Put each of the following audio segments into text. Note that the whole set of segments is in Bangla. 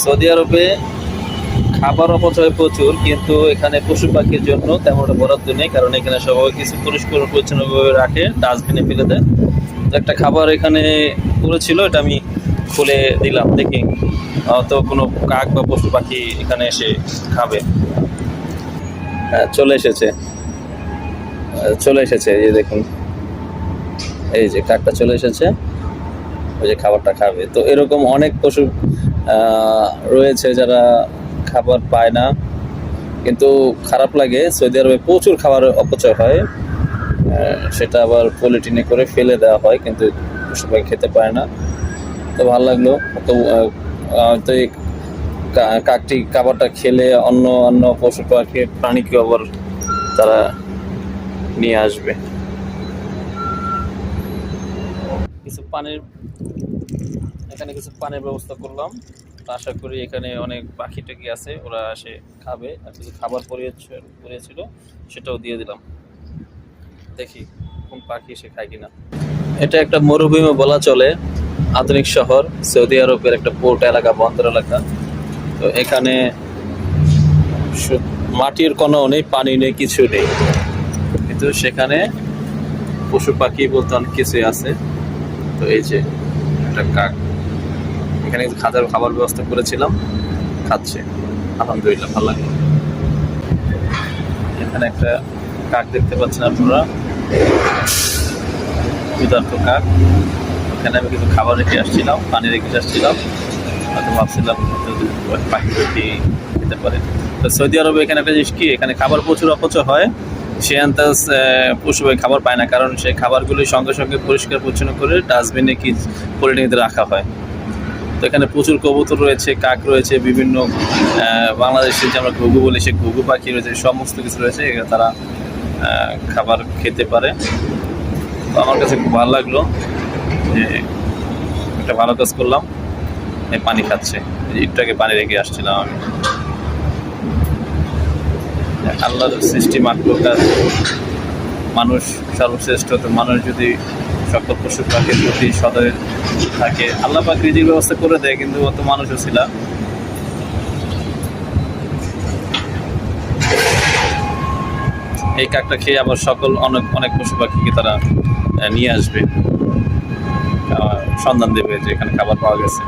সৌদি আরবে খাবার অপচয় প্রচুর, কিন্তু এখানে পশু পাখির জন্য তেমন একটা বরাদ্দ নেই, কারণ এখানে সবাই কিছু পরিষ্কার পরিচ্ছন্নভাবে রাখে, ডাস্টবিনে ফেলে দেয়। তো একটা খাবার এখানে পড়েছিল, এটা আমি খুলে দিলাম, দেখি তো কোনো কাক বা পশু পাখি এখানে এসে খাবে। হ্যাঁ, চলে এসেছে, এই যে দেখুন, এই যে কাকটা চলে এসেছে, ওই যে খাবারটা খাবে। তো এরকম অনেক পশু রয়েছে যারা খাবার পায় না, কিন্তু খারাপ লাগে। সৌদি আরবে প্রচুর খাবার অপচয় হয়, সেটা আবার পলিথিনে করে ফেলে দেওয়া হয়, কিন্তু সবাই খেতে পারে না। তো ভালো লাগলো। তো তো এই কাকটি খাবারটা খেলে অন্য অন্য পশু পাখি প্রাণীকে আবার তারা নিয়ে আসবে। কিছু পানির এখানে কিছু পানির ব্যবস্থা করলাম, আশা করি এখানে অনেক পাখি টাকি আছে, ওরা এসে খাবে। আর কিছু খাবার পরিয়েছিল, সেটাও দিয়ে দিলাম, দেখি কোন পাখি এসে খায় কিনা। এটা একটা মরুভূমি বলা চলে, আধুনিক শহর, সৌদি আরবের একটা পোর্ট এলাকা, বন্দর এলাকা। তো এখানে মাটির কোনো নেই, পানি নেই, কিছু নেই, কিন্তু সেখানে পশু পাখি বলতে অনেক কিছুই আছে। তো এই যে একটা কাক, এখানে খাবার ব্যবস্থা করেছিলাম, খাচ্ছে, আলহামদুলিল্লাহ, ভালো লাগলো। এখানে একটা কাক দেখতে পাচ্ছেন আপনারা, ক্ষুধার্ত কাক। এখানে আমি কিছু খাবার রেখে আসছিলাম, পানি রেখে আসছিলাম, হয়তো ভাবছিলাম পাখি খেতে পারে। তো সৌদি আরবে এখানে একটা জিনিস কি, এখানে খাবার প্রচুর অপচয় হয়, সে আন্দাজ পশু খাবার পায় না, কারণ সেই খাবারগুলি সঙ্গে সঙ্গে পরিষ্কার পরিচ্ছন্ন করে ডাস্টবিনে কি পলিথিনে রাখা হয়। তো এখানে প্রচুর কবুতর রয়েছে, কাক রয়েছে, বিভিন্ন বাংলাদেশে যে আমরা ঘুঘু বলি, সে ঘুঘু পাখি রয়েছে, সমস্ত কিছু রয়েছে, তারা খাবার খেতে পারে। তো আমার কাছে খুব ভালো লাগলো যে একটা ভালো কাজ করলাম। এই পানি খাচ্ছে, একটু আগে পানি রেখে আসছিলাম আমি। আল্লাহর সৃষ্টি মাখলুকাত, মানুষ সর্বশ্রেষ্ঠ। তো মানুষ যদি সকল পশু পাখির প্রতি সদয় থাকে, আল্লাহ পাক রিজিকের ব্যবস্থা করে দেয়, কিন্তু অত মানুষও ছিল। এই কাকটা খেয়ে আবার সকল অনেক অনেক পশু পাখিকে তারা নিয়ে আসবে, সন্ধান দেবে যে এখানে খাবার পাওয়া গেছে।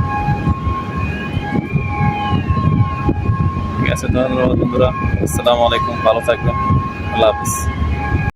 ঠিক আছে, ধন্যবাদ বন্ধুরা, আসসালামু আলাইকুম, ভালো থাকবেন, আল্লাহ হাফিজ।